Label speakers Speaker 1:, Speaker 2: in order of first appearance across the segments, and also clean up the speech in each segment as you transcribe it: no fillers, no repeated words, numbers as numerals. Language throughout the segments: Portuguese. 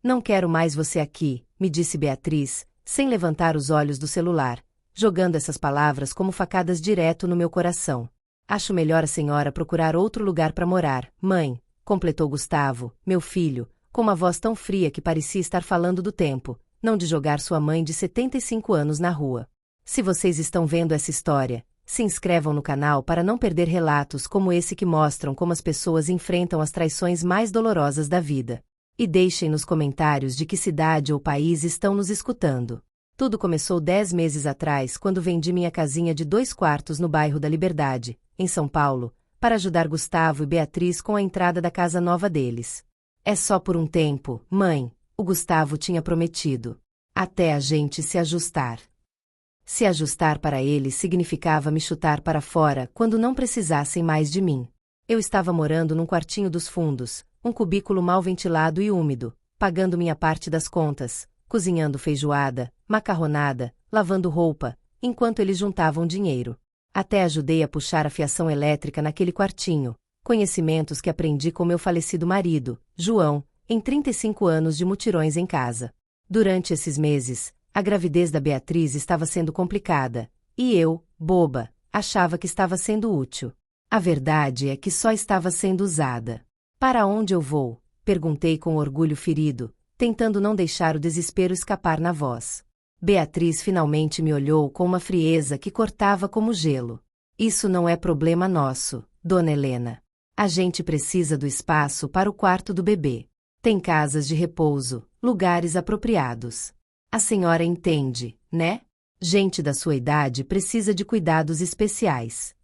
Speaker 1: Não quero mais você aqui, me disse Beatriz, sem levantar os olhos do celular, jogando essas palavras como facadas direto no meu coração. Acho melhor a senhora procurar outro lugar para morar, mãe, completou Gustavo, meu filho, com uma voz tão fria que parecia estar falando do tempo, não de jogar sua mãe de 75 anos na rua. Se vocês estão vendo essa história, se inscrevam no canal para não perder relatos como esse que mostram como as pessoas enfrentam as traições mais dolorosas da vida. E deixem nos comentários de que cidade ou país estão nos escutando. Tudo começou 10 meses atrás quando vendi minha casinha de 2 quartos no bairro da Liberdade, em São Paulo, para ajudar Gustavo e Beatriz com a entrada da casa nova deles. É só por um tempo, mãe, o Gustavo tinha prometido. Até a gente se ajustar. Se ajustar para ele significava me chutar para fora quando não precisassem mais de mim. Eu estava morando num quartinho dos fundos, um cubículo mal ventilado e úmido, pagando minha parte das contas, cozinhando feijoada, macarronada, lavando roupa, enquanto eles juntavam dinheiro. Até ajudei a puxar a fiação elétrica naquele quartinho, conhecimentos que aprendi com meu falecido marido, João, em 35 anos de mutirões em casa. Durante esses meses, a gravidez da Beatriz estava sendo complicada, e eu, boba, achava que estava sendo útil. A verdade é que só estava sendo usada. Para onde eu vou? Perguntei com orgulho ferido, tentando não deixar o desespero escapar na voz. Beatriz finalmente me olhou com uma frieza que cortava como gelo. Isso não é problema nosso, dona Helena. A gente precisa do espaço para o quarto do bebê. Tem casas de repouso, lugares apropriados. A senhora entende, né? Gente da sua idade precisa de cuidados especiais.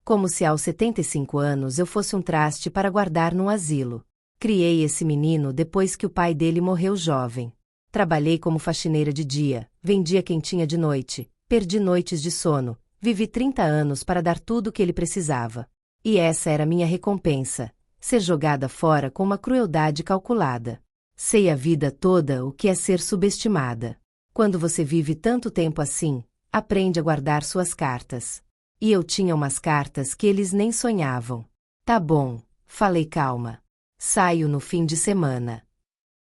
Speaker 1: Como se aos 75 anos eu fosse um traste para guardar num asilo. Criei esse menino depois que o pai dele morreu jovem. Trabalhei como faxineira de dia, vendia quentinha de noite, perdi noites de sono, vivi 30 anos para dar tudo o que ele precisava. E essa era minha recompensa, ser jogada fora com uma crueldade calculada. Sei a vida toda o que é ser subestimada. Quando você vive tanto tempo assim, aprende a guardar suas cartas. E eu tinha umas cartas que eles nem sonhavam. Tá bom, falei calma. Saio no fim de semana.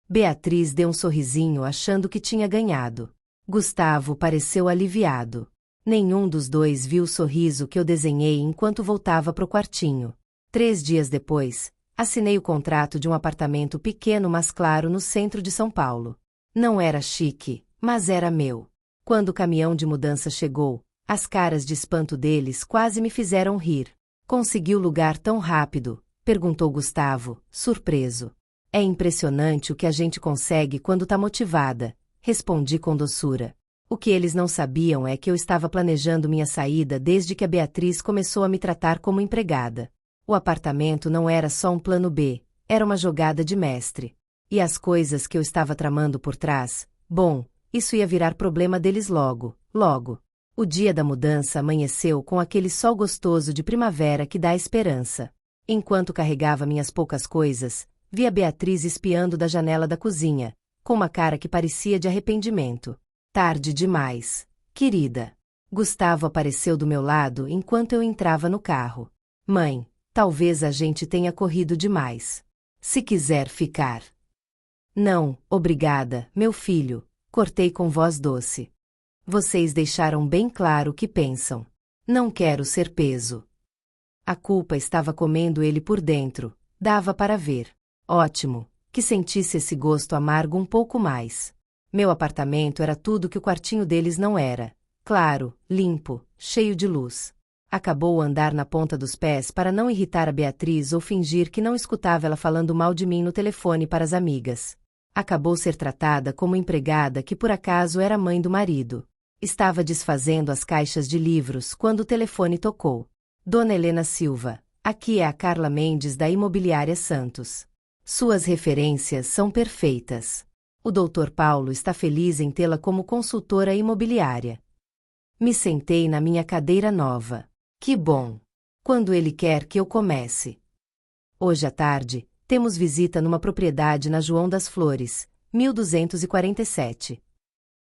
Speaker 1: Beatriz deu um sorrisinho achando que tinha ganhado. Gustavo pareceu aliviado. Nenhum dos dois viu o sorriso que eu desenhei enquanto voltava pro quartinho. 3 dias depois, assinei o contrato de um apartamento pequeno mas claro no centro de São Paulo. Não era chique, mas era meu. Quando o caminhão de mudança chegou, as caras de espanto deles quase me fizeram rir. Conseguiu lugar tão rápido? Perguntou Gustavo, surpreso. É impressionante o que a gente consegue quando tá motivada, respondi com doçura. O que eles não sabiam é que eu estava planejando minha saída desde que a Beatriz começou a me tratar como empregada. O apartamento não era só um plano B, era uma jogada de mestre. E as coisas que eu estava tramando por trás, bom, isso ia virar problema deles logo, logo. O dia da mudança amanheceu com aquele sol gostoso de primavera que dá esperança. Enquanto carregava minhas poucas coisas, vi a Beatriz espiando da janela da cozinha, com uma cara que parecia de arrependimento. Tarde demais, querida. Gustavo apareceu do meu lado enquanto eu entrava no carro. Mãe, talvez a gente tenha corrido demais. Se quiser ficar. Não, obrigada, meu filho, cortei com voz doce. Vocês deixaram bem claro o que pensam. Não quero ser peso. A culpa estava comendo ele por dentro, dava para ver. Ótimo, que sentisse esse gosto amargo um pouco mais. Meu apartamento era tudo que o quartinho deles não era. Claro, limpo, cheio de luz. Acabou andar na ponta dos pés para não irritar a Beatriz ou fingir que não escutava ela falando mal de mim no telefone para as amigas. Acabou ser tratada como empregada que por acaso era mãe do marido. Estava desfazendo as caixas de livros quando o telefone tocou. Dona Helena Silva, aqui é a Carla Mendes da Imobiliária Santos. Suas referências são perfeitas. O Dr. Paulo está feliz em tê-la como consultora imobiliária. Me sentei na minha cadeira nova. Que bom! Quando ele quer que eu comece? Hoje à tarde, temos visita numa propriedade na João das Flores, 1247.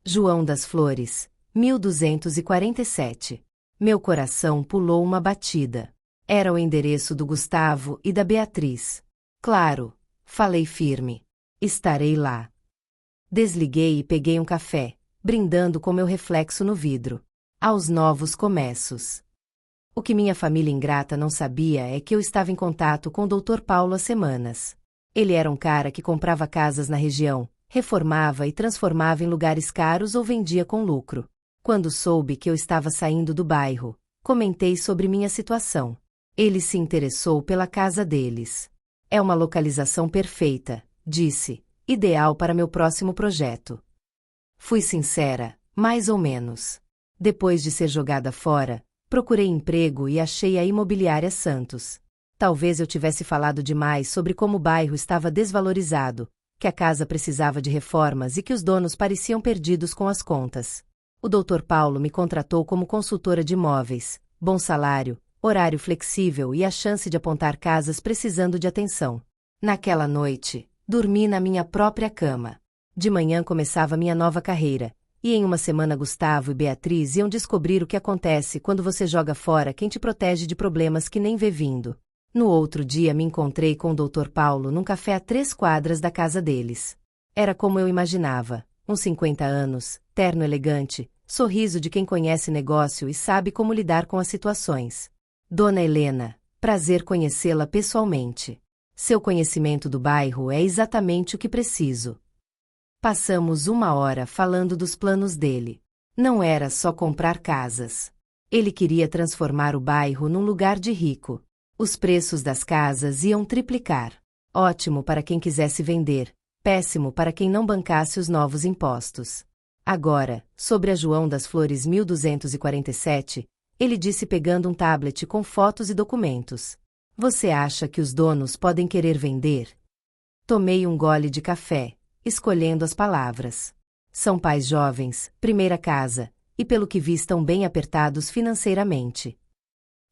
Speaker 1: João das Flores, 1247. Meu coração pulou uma batida. Era o endereço do Gustavo e da Beatriz. Claro, falei firme. Estarei lá. Desliguei e peguei um café, brindando com meu reflexo no vidro. Aos novos começos. O que minha família ingrata não sabia é que eu estava em contato com o Dr. Paulo há semanas. Ele era um cara que comprava casas na região, reformava e transformava em lugares caros ou vendia com lucro. Quando soube que eu estava saindo do bairro, comentei sobre minha situação. Ele se interessou pela casa deles. É uma localização perfeita, disse, ideal para meu próximo projeto. Fui sincera, mais ou menos. Depois de ser jogada fora, procurei emprego e achei a Imobiliária Santos. Talvez eu tivesse falado demais sobre como o bairro estava desvalorizado, que a casa precisava de reformas e que os donos pareciam perdidos com as contas. O Dr. Paulo me contratou como consultora de imóveis, bom salário, horário flexível e a chance de apontar casas precisando de atenção. Naquela noite, dormi na minha própria cama. De manhã começava minha nova carreira, e em uma semana Gustavo e Beatriz iam descobrir o que acontece quando você joga fora quem te protege de problemas que nem vê vindo. No outro dia me encontrei com o Dr. Paulo num café a 3 quadras da casa deles. Era como eu imaginava, uns 50 anos, terno elegante, sorriso de quem conhece negócio e sabe como lidar com as situações. Dona Helena, prazer conhecê-la pessoalmente. Seu conhecimento do bairro é exatamente o que preciso. Passamos 1 hora falando dos planos dele. Não era só comprar casas. Ele queria transformar o bairro num lugar de rico. Os preços das casas iam triplicar. Ótimo para quem quisesse vender, péssimo para quem não bancasse os novos impostos. Agora, sobre a João das Flores 1247, ele disse pegando um tablet com fotos e documentos. Você acha que os donos podem querer vender? Tomei um gole de café, escolhendo as palavras. São pais jovens, primeira casa, e pelo que vi estão bem apertados financeiramente.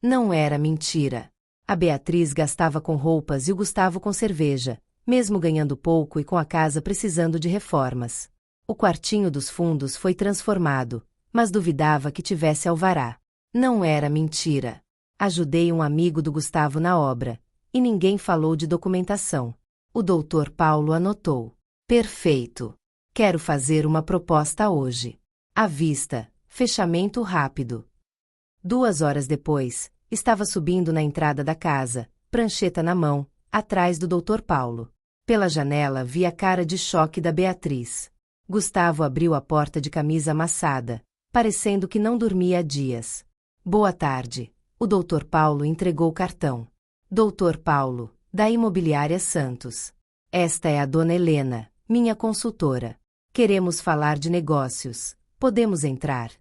Speaker 1: Não era mentira. A Beatriz gastava com roupas e o Gustavo com cerveja, mesmo ganhando pouco e com a casa precisando de reformas. O quartinho dos fundos foi transformado, mas duvidava que tivesse alvará. Não era mentira. Ajudei um amigo do Gustavo na obra, e ninguém falou de documentação. O Dr. Paulo anotou. Perfeito. Quero fazer uma proposta hoje. À vista, fechamento rápido. 2 horas depois, estava subindo na entrada da casa, prancheta na mão, atrás do Dr. Paulo. Pela janela vi a cara de choque da Beatriz. Gustavo abriu a porta de camisa amassada, parecendo que não dormia há dias. Boa tarde. O Dr. Paulo entregou o cartão. Dr. Paulo, da Imobiliária Santos. Esta é a Dona Helena, minha consultora. Queremos falar de negócios. Podemos entrar?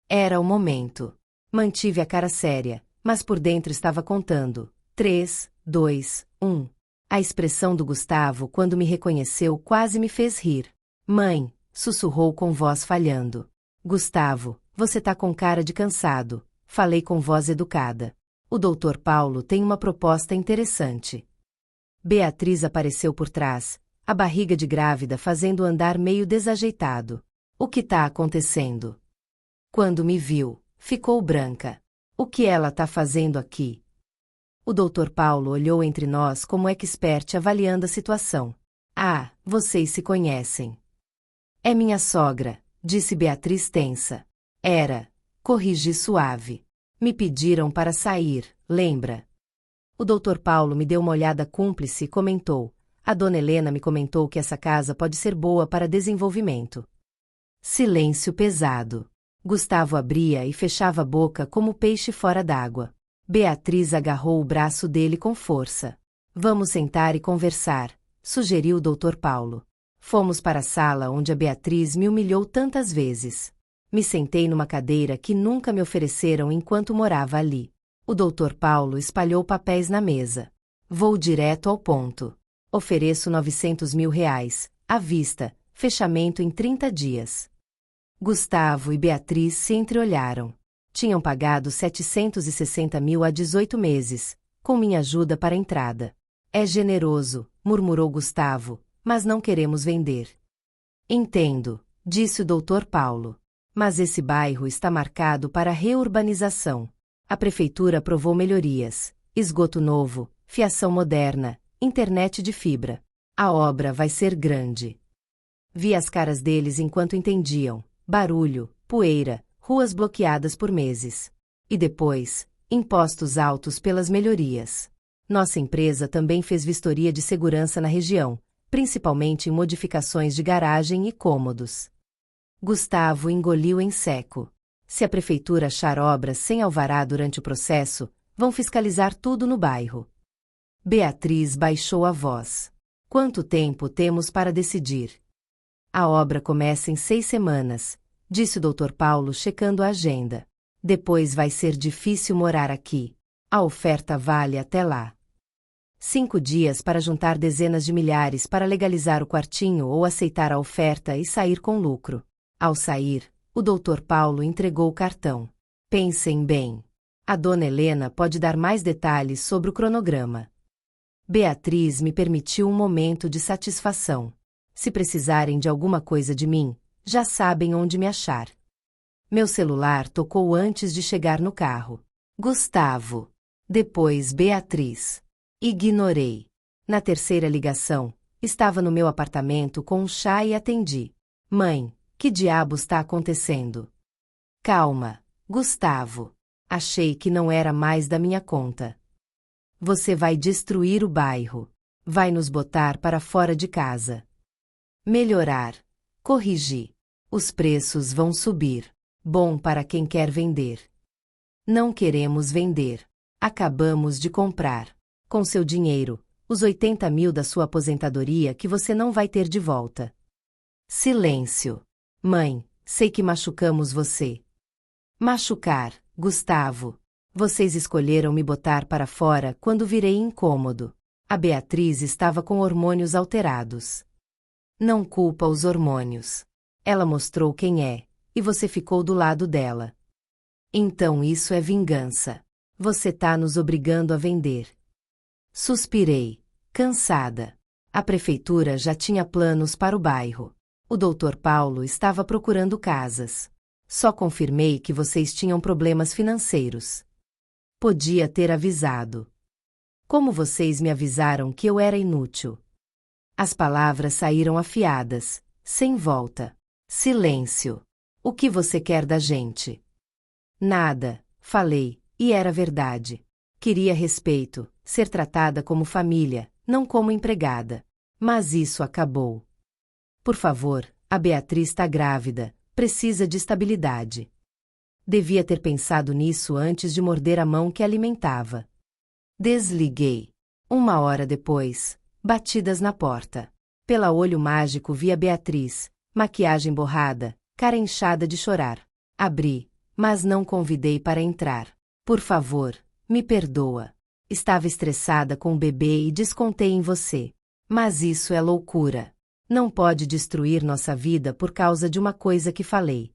Speaker 1: Era o momento. Mantive a cara séria, mas por dentro estava contando. 3, 2, 1. A expressão do Gustavo quando me reconheceu quase me fez rir. Mãe, sussurrou com voz falhando. Gustavo, você tá com cara de cansado. Falei com voz educada. O Dr. Paulo tem uma proposta interessante. Beatriz apareceu por trás, a barriga de grávida fazendo andar meio desajeitado. O que tá acontecendo? Quando me viu, ficou branca. O que ela tá fazendo aqui? O Dr. Paulo olhou entre nós como expert avaliando a situação. Ah, vocês se conhecem. É minha sogra, disse Beatriz tensa. Era. Corrigi suave. Me pediram para sair, lembra? O Dr. Paulo me deu uma olhada cúmplice e comentou. A Dona Helena me comentou que essa casa pode ser boa para desenvolvimento. Silêncio pesado. Gustavo abria e fechava a boca como peixe fora d'água. Beatriz agarrou o braço dele com força. Vamos sentar e conversar, sugeriu o Dr. Paulo. Fomos para a sala onde a Beatriz me humilhou tantas vezes. Me sentei numa cadeira que nunca me ofereceram enquanto morava ali. O Dr. Paulo espalhou papéis na mesa. Vou direto ao ponto. Ofereço R$ 900 mil, à vista, fechamento em 30 dias. Gustavo e Beatriz se entreolharam. Tinham pagado 760 mil há 18 meses, com minha ajuda para a entrada. É generoso, murmurou Gustavo, mas não queremos vender. Entendo, disse o Dr. Paulo. Mas esse bairro está marcado para reurbanização. A prefeitura aprovou melhorias, esgoto novo, fiação moderna, internet de fibra. A obra vai ser grande. Vi as caras deles enquanto entendiam. Barulho, poeira, ruas bloqueadas por meses. E depois, impostos altos pelas melhorias. Nossa empresa também fez vistoria de segurança na região, principalmente em modificações de garagem e cômodos. Gustavo engoliu em seco. Se a prefeitura achar obras sem alvará durante o processo, vão fiscalizar tudo no bairro. Beatriz baixou a voz. Quanto tempo temos para decidir? A obra começa em 6 semanas, disse o Dr. Paulo checando a agenda. Depois vai ser difícil morar aqui. A oferta vale até lá. 5 dias para juntar dezenas de milhares para legalizar o quartinho ou aceitar a oferta e sair com lucro. Ao sair, o Dr. Paulo entregou o cartão. Pensem bem. A dona Helena pode dar mais detalhes sobre o cronograma. Beatriz me permitiu um momento de satisfação. Se precisarem de alguma coisa de mim, já sabem onde me achar. Meu celular tocou antes de chegar no carro. Gustavo. Depois Beatriz. Ignorei. Na terceira ligação, estava no meu apartamento com um chá e atendi. Mãe, que diabos está acontecendo? Calma, Gustavo. Achei que não era mais da minha conta. Você vai destruir o bairro. Vai nos botar para fora de casa. Melhorar. Corrigir. Os preços vão subir. Bom para quem quer vender. Não queremos vender. Acabamos de comprar. Com seu dinheiro, os 80 mil da sua aposentadoria que você não vai ter de volta. Silêncio. Mãe, sei que machucamos você. Machucar, Gustavo. Vocês escolheram me botar para fora quando virei incômodo. A Beatriz estava com hormônios alterados. Não culpa os hormônios. Ela mostrou quem é, e você ficou do lado dela. Então isso é vingança. Você tá nos obrigando a vender. Suspirei, cansada. A prefeitura já tinha planos para o bairro. O Dr. Paulo estava procurando casas. Só confirmei que vocês tinham problemas financeiros. Podia ter avisado. Como vocês me avisaram que eu era inútil? As palavras saíram afiadas, sem volta. Silêncio. O que você quer da gente? Nada, falei, e era verdade. Queria respeito, ser tratada como família, não como empregada. Mas isso acabou. Por favor, a Beatriz está grávida, precisa de estabilidade. Devia ter pensado nisso antes de morder a mão que alimentava. Desliguei. 1 hora depois, batidas na porta. Pela olho mágico vi a Beatriz, maquiagem borrada, cara inchada de chorar. Abri, mas não convidei para entrar. Por favor, me perdoa. Estava estressada com o bebê e descontei em você. Mas isso é loucura. Não pode destruir nossa vida por causa de uma coisa que falei.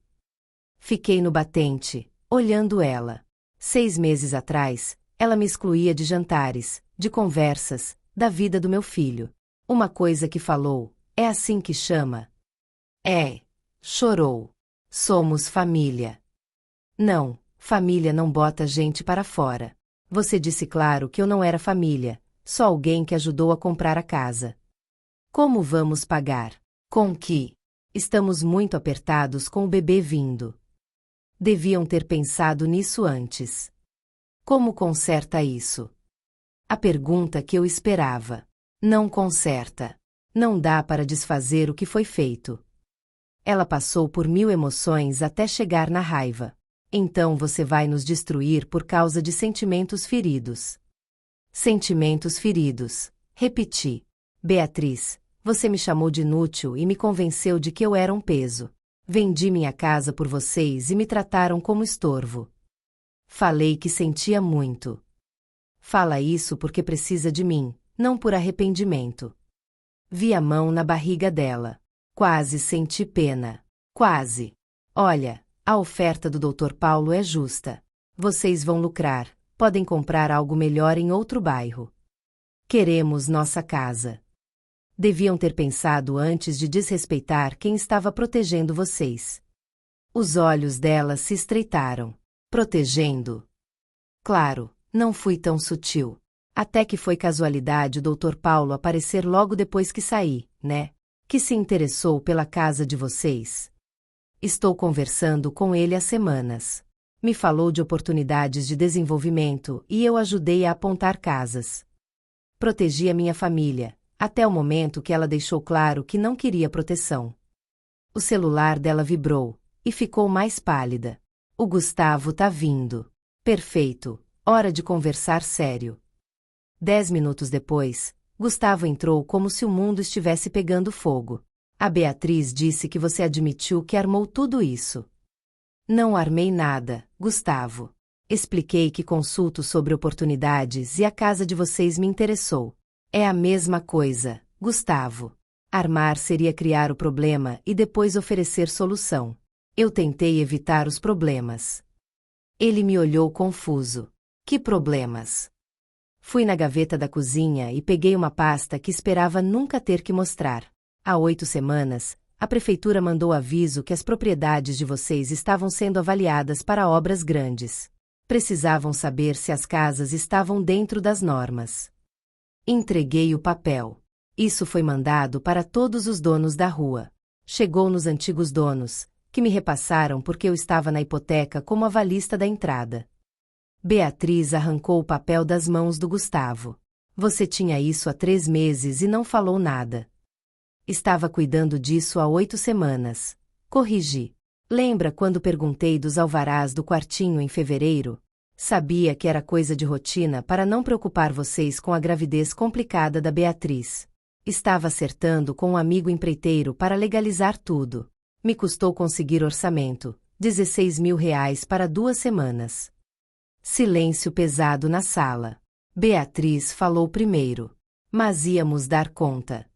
Speaker 1: Fiquei no batente, olhando ela. 6 meses atrás, ela me excluía de jantares, de conversas, da vida do meu filho. Uma coisa que falou, é assim que chama? É. Chorou. Somos família. Não, família não bota gente para fora. Você disse claro que eu não era família, só alguém que ajudou a comprar a casa. Como vamos pagar? Com que? Estamos muito apertados com o bebê vindo. Deviam ter pensado nisso antes. Como conserta isso? A pergunta que eu esperava. Não conserta. Não dá para desfazer o que foi feito. Ela passou por 1000 emoções até chegar na raiva. Então você vai nos destruir por causa de sentimentos feridos. Sentimentos feridos. Repeti. Beatriz, você me chamou de inútil e me convenceu de que eu era um peso. Vendi minha casa por vocês e me trataram como estorvo. Falei que sentia muito. Fala isso porque precisa de mim, não por arrependimento. Vi a mão na barriga dela. Quase senti pena. Quase. Olha, a oferta do Dr. Paulo é justa. Vocês vão lucrar, podem comprar algo melhor em outro bairro. Queremos nossa casa. Deviam ter pensado antes de desrespeitar quem estava protegendo vocês. Os olhos dela se estreitaram. Protegendo? Claro, não fui tão sutil. Até que foi casualidade o Dr. Paulo aparecer logo depois que saí, né? Que se interessou pela casa de vocês. Estou conversando com ele há semanas. Me falou de oportunidades de desenvolvimento e eu ajudei a apontar casas. Protegi a minha família, até o momento que ela deixou claro que não queria proteção. O celular dela vibrou e ficou mais pálida. O Gustavo tá vindo. Perfeito, hora de conversar sério. 10 minutos depois, Gustavo entrou como se o mundo estivesse pegando fogo. A Beatriz disse que você admitiu que armou tudo isso. Não armei nada, Gustavo. Expliquei que consulto sobre oportunidades e a casa de vocês me interessou. É a mesma coisa, Gustavo. Armar seria criar o problema e depois oferecer solução. Eu tentei evitar os problemas. Ele me olhou confuso. Que problemas? Fui na gaveta da cozinha e peguei uma pasta que esperava nunca ter que mostrar. Há 8 semanas, a prefeitura mandou aviso que as propriedades de vocês estavam sendo avaliadas para obras grandes. Precisavam saber se as casas estavam dentro das normas. Entreguei o papel. Isso foi mandado para todos os donos da rua. Chegou nos antigos donos, que me repassaram porque eu estava na hipoteca como avalista da entrada. Beatriz arrancou o papel das mãos do Gustavo. Você tinha isso há 3 meses e não falou nada. Estava cuidando disso há 8 semanas. Corrigi. Lembra quando perguntei dos alvarás do quartinho em fevereiro? Sabia que era coisa de rotina para não preocupar vocês com a gravidez complicada da Beatriz. Estava acertando com um amigo empreiteiro para legalizar tudo. Me custou conseguir orçamento, R$16.000 para 2 semanas. Silêncio pesado na sala. Beatriz falou primeiro. Mas íamos dar conta.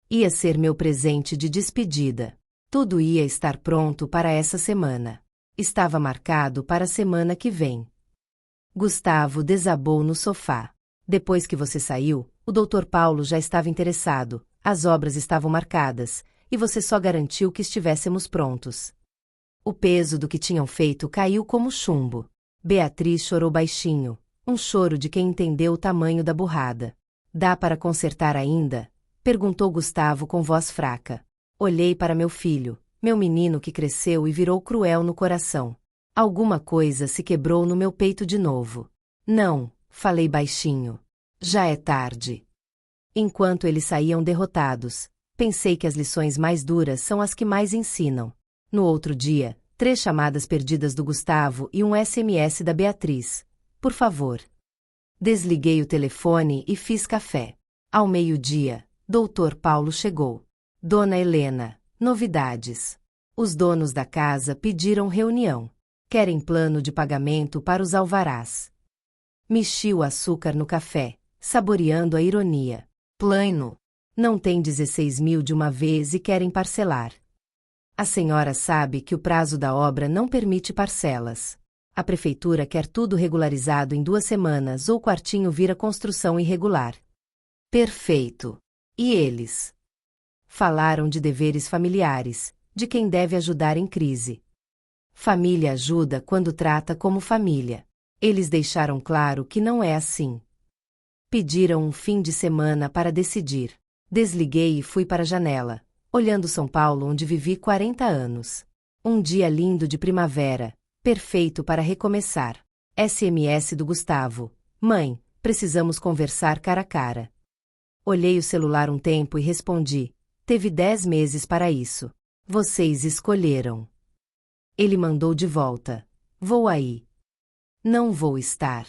Speaker 1: Ia ser meu presente de despedida. Tudo ia estar pronto para essa semana. Estava marcado para a semana que vem. Gustavo desabou no sofá. Depois que você saiu, o Dr. Paulo já estava interessado, as obras estavam marcadas, e você só garantiu que estivéssemos prontos. O peso do que tinham feito caiu como chumbo. Beatriz chorou baixinho, um choro de quem entendeu o tamanho da burrada. Dá para consertar ainda? Perguntou Gustavo com voz fraca. Olhei para meu filho, meu menino que cresceu e virou cruel no coração. Alguma coisa se quebrou no meu peito de novo. Não, falei baixinho. Já é tarde. Enquanto eles saíam derrotados, pensei que as lições mais duras são as que mais ensinam. No outro dia, 3 chamadas perdidas do Gustavo e um SMS da Beatriz. Por favor. Desliguei o telefone e fiz café. Ao meio-dia, Dr. Paulo chegou. Dona Helena, novidades. Os donos da casa pediram reunião. Querem plano de pagamento para os alvarás. Mexi o açúcar no café, saboreando a ironia. Plano. Não tem 16.000 de uma vez e querem parcelar. A senhora sabe que o prazo da obra não permite parcelas. A prefeitura quer tudo regularizado em 2 semanas ou o quartinho vira construção irregular. Perfeito. E eles? Falaram de deveres familiares, de quem deve ajudar em crise. Família ajuda quando trata como família. Eles deixaram claro que não é assim. Pediram um fim de semana para decidir. Desliguei e fui para a janela, olhando São Paulo onde vivi 40 anos. Um dia lindo de primavera, perfeito para recomeçar. SMS do Gustavo. Mãe, precisamos conversar cara a cara. Olhei o celular um tempo e respondi. Teve 10 meses para isso. Vocês escolheram. Ele mandou de volta. Vou aí. Não vou estar.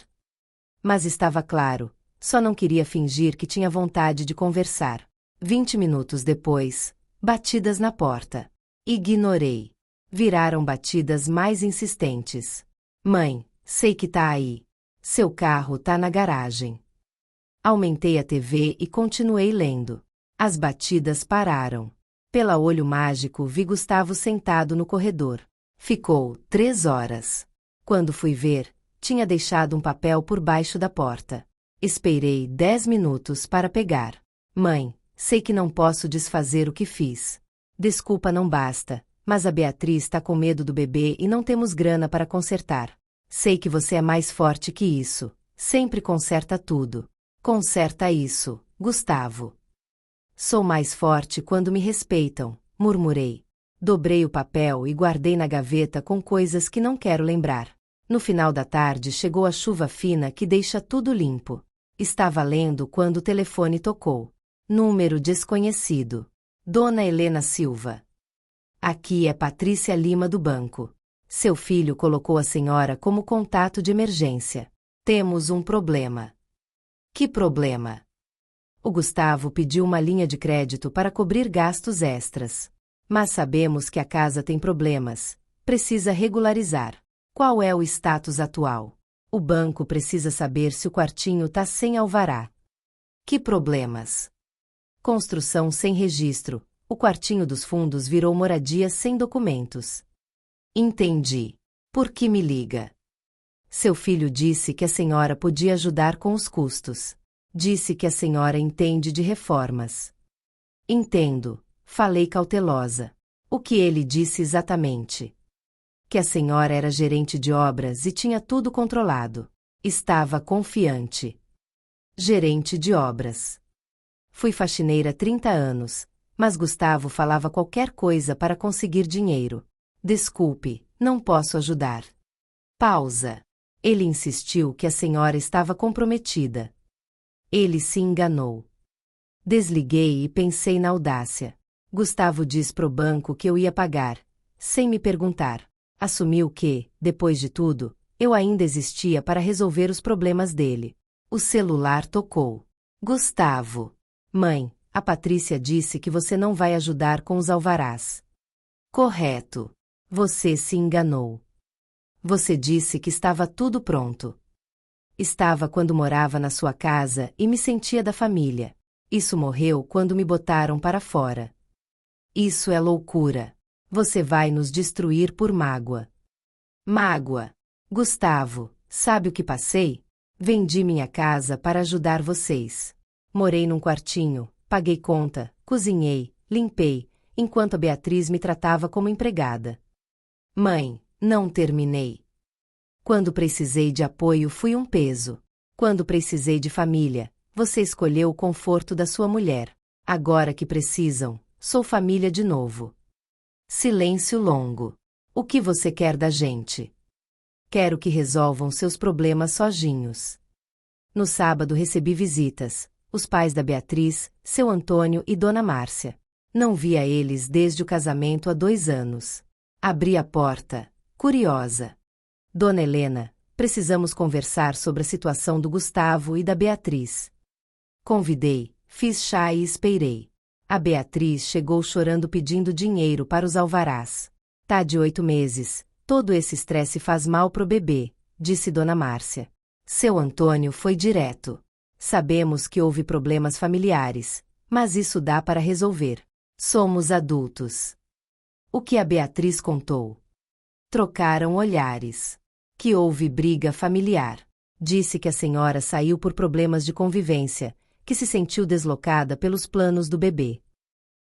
Speaker 1: Mas estava claro, só não queria fingir que tinha vontade de conversar. 20 minutos depois, batidas na porta. Ignorei. Viraram batidas mais insistentes. Mãe, sei que tá aí. Seu carro tá na garagem. Aumentei a TV e continuei lendo. As batidas pararam. Pela olho mágico vi Gustavo sentado no corredor. Ficou 3 horas. Quando fui ver, tinha deixado um papel por baixo da porta. Esperei 10 minutos para pegar. Mãe, sei que não posso desfazer o que fiz. Desculpa não basta, mas a Beatriz está com medo do bebê e não temos grana para consertar. Sei que você é mais forte que isso. Sempre conserta tudo. Conserta isso, Gustavo. Sou mais forte quando me respeitam, murmurei. Dobrei o papel e guardei na gaveta com coisas que não quero lembrar. No final da tarde chegou a chuva fina que deixa tudo limpo. Estava lendo quando o telefone tocou. Número desconhecido. Dona Helena Silva. Aqui é Patrícia Lima do banco. Seu filho colocou a senhora como contato de emergência. Temos um problema. Que problema? O Gustavo pediu uma linha de crédito para cobrir gastos extras. Mas sabemos que a casa tem problemas. Precisa regularizar. Qual é o status atual? O banco precisa saber se o quartinho tá sem alvará. Que problemas? Construção sem registro. O quartinho dos fundos virou moradia sem documentos. Entendi. Por que me liga? Seu filho disse que a senhora podia ajudar com os custos. Disse que a senhora entende de reformas. Entendo. Falei cautelosa. O que ele disse exatamente? Que a senhora era gerente de obras e tinha tudo controlado. Estava confiante. Gerente de obras. Fui faxineira há 30 anos, mas Gustavo falava qualquer coisa para conseguir dinheiro. Desculpe, não posso ajudar. Pausa. Ele insistiu que a senhora estava comprometida. Ele se enganou. Desliguei e pensei na audácia. Gustavo disse pro banco que eu ia pagar, sem me perguntar. Assumiu que, depois de tudo, eu ainda existia para resolver os problemas dele. O celular tocou. Gustavo. Mãe, a Patrícia disse que você não vai ajudar com os alvarás. Correto. Você se enganou. Você disse que estava tudo pronto. Estava quando morava na sua casa e me sentia da família. Isso morreu quando me botaram para fora. Isso é loucura. Você vai nos destruir por mágoa. Mágoa. Gustavo, sabe o que passei? Vendi minha casa para ajudar vocês. Morei num quartinho, paguei conta, cozinhei, limpei, enquanto a Beatriz me tratava como empregada. Mãe, não terminei. Quando precisei de apoio, fui um peso. Quando precisei de família, você escolheu o conforto da sua mulher. Agora que precisam, sou família de novo. Silêncio longo. O que você quer da gente? Quero que resolvam seus problemas sozinhos. No sábado recebi visitas, os pais da Beatriz, seu Antônio e Dona Márcia. Não via eles desde o casamento há 2 anos. Abri a porta, curiosa. Dona Helena, precisamos conversar sobre a situação do Gustavo e da Beatriz. Convidei, fiz chá e esperei. A Beatriz chegou chorando pedindo dinheiro para os alvarás. Tá de 8 meses, todo esse estresse faz mal pro bebê, disse Dona Márcia. Seu Antônio foi direto. Sabemos que houve problemas familiares, mas isso dá para resolver. Somos adultos. O que a Beatriz contou? Trocaram olhares. Que houve briga familiar. Disse que a senhora saiu por problemas de convivência, que se sentiu deslocada pelos planos do bebê.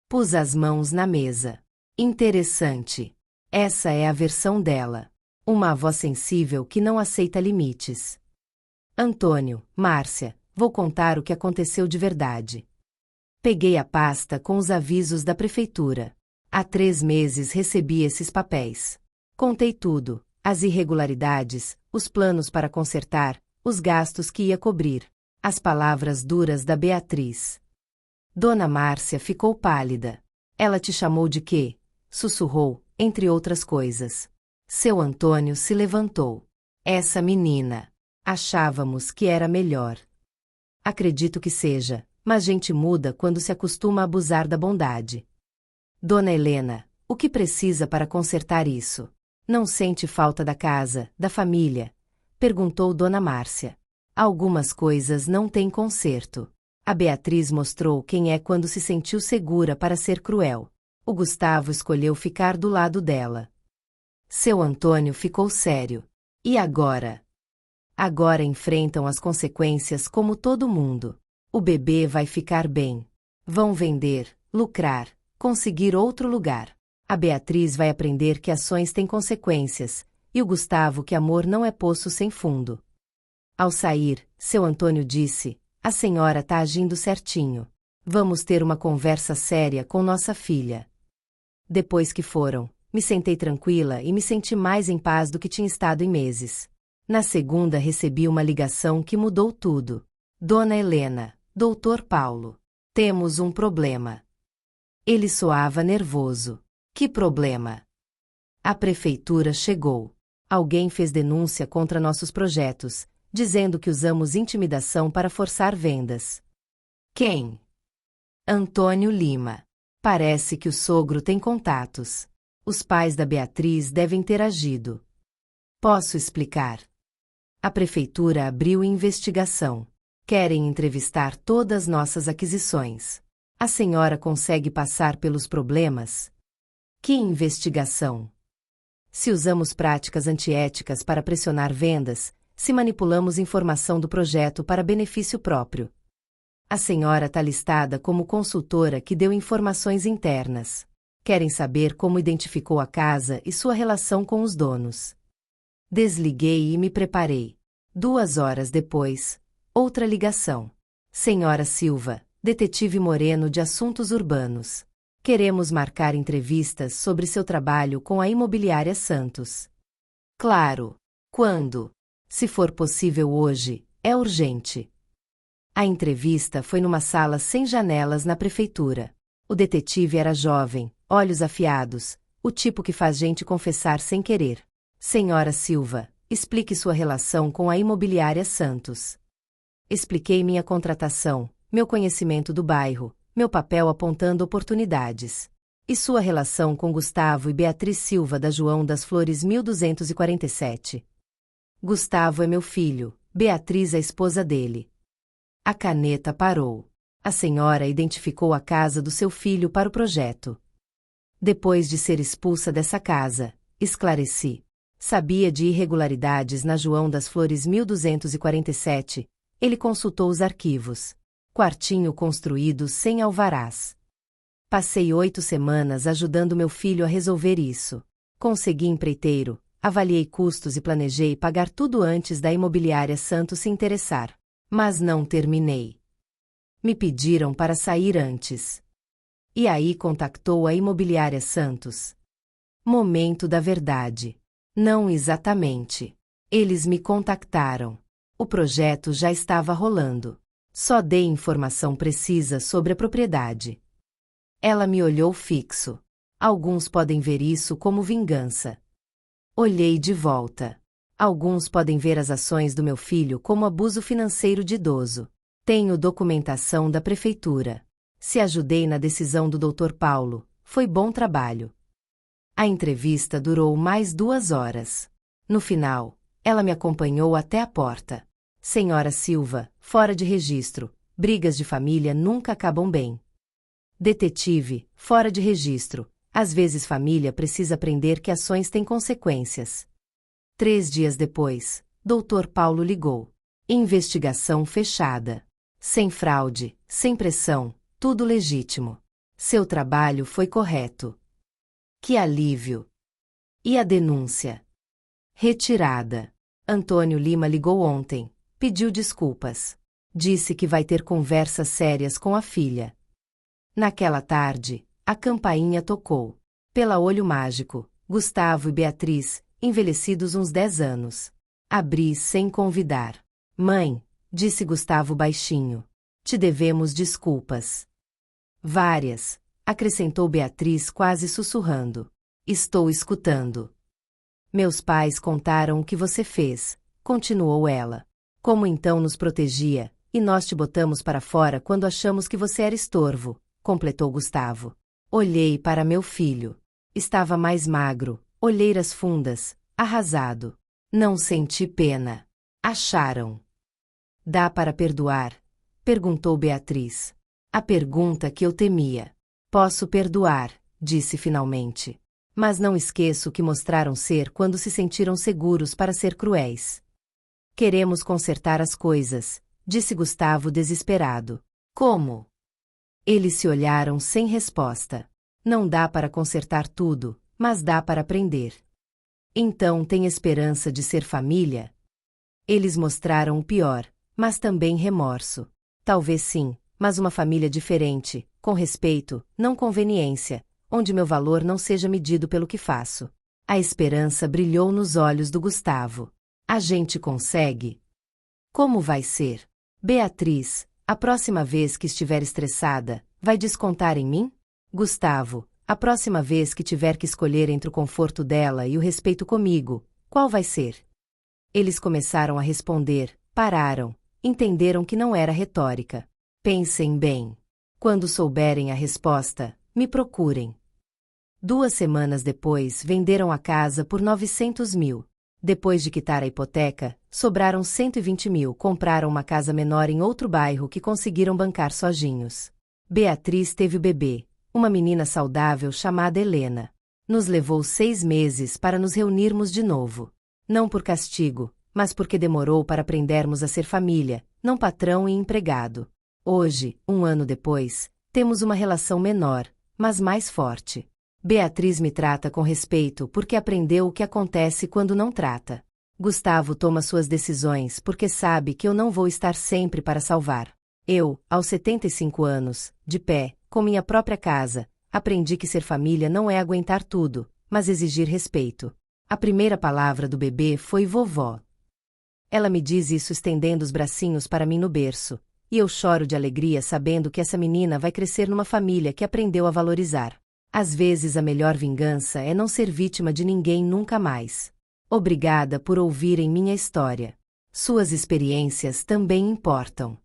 Speaker 1: Pus as mãos na mesa. Interessante. Essa é a versão dela. Uma avó sensível que não aceita limites. Antônio, Márcia, vou contar o que aconteceu de verdade. Peguei a pasta com os avisos da prefeitura. Há 3 meses recebi esses papéis. Contei tudo, as irregularidades, os planos para consertar, os gastos que ia cobrir. As palavras duras da Beatriz. Dona Márcia ficou pálida. Ela te chamou de quê? Sussurrou, entre outras coisas. Seu Antônio se levantou. Essa menina. Achávamos que era melhor. Acredito que seja, mas gente muda quando se acostuma a abusar da bondade. Dona Helena, o que precisa para consertar isso? Não sente falta da casa, da família? Perguntou Dona Márcia. Algumas coisas não têm conserto. A Beatriz mostrou quem é quando se sentiu segura para ser cruel. O Gustavo escolheu ficar do lado dela. Seu Antônio ficou sério. E agora? Agora enfrentam as consequências como todo mundo. O bebê vai ficar bem. Vão vender, lucrar, conseguir outro lugar. A Beatriz vai aprender que ações têm consequências, e o Gustavo que amor não é poço sem fundo. Ao sair, seu Antônio disse, A senhora tá agindo certinho. Vamos ter uma conversa séria com nossa filha. Depois que foram, me sentei tranquila e me senti mais em paz do que tinha estado em meses. Na segunda recebi uma ligação que mudou tudo. Dona Helena, Doutor Paulo. Temos um problema. Ele soava nervoso. Que problema? A prefeitura chegou. Alguém fez denúncia contra nossos projetos, dizendo que usamos intimidação para forçar vendas. Quem? Antônio Lima. Parece que o sogro tem contatos. Os pais da Beatriz devem ter agido. Posso explicar? A prefeitura abriu investigação. Querem entrevistar todas nossas aquisições. A senhora consegue passar pelos problemas? Que investigação? Se usamos práticas antiéticas para pressionar vendas, se manipulamos informação do projeto para benefício próprio. A senhora está listada como consultora que deu informações internas. Querem saber como identificou a casa e sua relação com os donos. Desliguei e me preparei. 2 horas depois, outra ligação. Senhora Silva, detetive Moreno de Assuntos Urbanos. Queremos marcar entrevistas sobre seu trabalho com a Imobiliária Santos. Claro. Quando? Se for possível hoje, é urgente. A entrevista foi numa sala sem janelas na prefeitura. O detetive era jovem, olhos afiados, o tipo que faz gente confessar sem querer. Senhora Silva, explique sua relação com a Imobiliária Santos. Expliquei minha contratação, meu conhecimento do bairro, meu papel apontando oportunidades. E sua relação com Gustavo e Beatriz Silva da João das Flores 1247. Gustavo é meu filho, Beatriz a esposa dele. A caneta parou. A senhora identificou a casa do seu filho para o projeto. Depois de ser expulsa dessa casa, esclareci. Sabia de irregularidades na João das Flores 1247. Ele consultou os arquivos. Quartinho construído sem alvarás. Passei 8 semanas ajudando meu filho a resolver isso. Consegui empreiteiro, avaliei custos e planejei pagar tudo antes da Imobiliária Santos se interessar. Mas não terminei. Me pediram para sair antes. E aí contactou a Imobiliária Santos. Momento da verdade. Não exatamente. Eles me contactaram. O projeto já estava rolando. Só dei informação precisa sobre a propriedade. Ela me olhou fixo. Alguns podem ver isso como vingança. Olhei de volta. Alguns podem ver as ações do meu filho como abuso financeiro de idoso. Tenho documentação da prefeitura. Se ajudei na decisão do Dr. Paulo, foi bom trabalho. A entrevista durou mais 2 horas. No final, ela me acompanhou até a porta. Senhora Silva, fora de registro, brigas de família nunca acabam bem. Detetive, fora de registro, às vezes família precisa aprender que ações têm consequências. 3 dias depois, Dr. Paulo ligou. Investigação fechada. Sem fraude, sem pressão, tudo legítimo. Seu trabalho foi correto. Que alívio! E a denúncia? Retirada. Antônio Lima ligou ontem, pediu desculpas. Disse que vai ter conversas sérias com a filha. Naquela tarde, a campainha tocou. Pela olho mágico, Gustavo e Beatriz, envelhecidos uns 10 anos. Abri sem convidar. Mãe, disse Gustavo baixinho. Te devemos desculpas. Várias, acrescentou Beatriz quase sussurrando. Estou escutando. Meus pais contaram o que você fez, continuou ela. Como então nos protegia, e nós te botamos para fora quando achamos que você era estorvo, completou Gustavo. Olhei para meu filho. Estava mais magro, olheiras fundas, arrasado. Não senti pena. Acharam. Dá para perdoar? Perguntou Beatriz. A pergunta que eu temia. Posso perdoar, disse finalmente. Mas não esqueço o que mostraram ser quando se sentiram seguros para ser cruéis. Queremos consertar as coisas, disse Gustavo desesperado. Como? Eles se olharam sem resposta. Não dá para consertar tudo, mas dá para aprender. Então tem esperança de ser família? Eles mostraram o pior, mas também remorso. Talvez sim, mas uma família diferente, com respeito, não conveniência, onde meu valor não seja medido pelo que faço. A esperança brilhou nos olhos do Gustavo. A gente consegue. Como vai ser? Beatriz, a próxima vez que estiver estressada, vai descontar em mim? Gustavo, a próxima vez que tiver que escolher entre o conforto dela e o respeito comigo, qual vai ser? Eles começaram a responder, pararam, entenderam que não era retórica. Pensem bem. Quando souberem a resposta, me procurem. 2 semanas depois, venderam a casa por 900 mil. Depois de quitar a hipoteca, sobraram 120 mil. Compraram uma casa menor em outro bairro que conseguiram bancar sozinhos. Beatriz teve o bebê, uma menina saudável chamada Helena. Nos levou 6 meses para nos reunirmos de novo. Não por castigo, mas porque demorou para aprendermos a ser família, não patrão e empregado. Hoje, 1 ano depois, temos uma relação menor, mas mais forte. Beatriz me trata com respeito porque aprendeu o que acontece quando não trata. Gustavo toma suas decisões porque sabe que eu não vou estar sempre para salvar. Eu, aos 75 anos, de pé, com minha própria casa, aprendi que ser família não é aguentar tudo, mas exigir respeito. A primeira palavra do bebê foi vovó. Ela me diz isso estendendo os bracinhos para mim no berço, e eu choro de alegria sabendo que essa menina vai crescer numa família que aprendeu a valorizar. Às vezes a melhor vingança é não ser vítima de ninguém nunca mais. Obrigada por ouvirem minha história. Suas experiências também importam.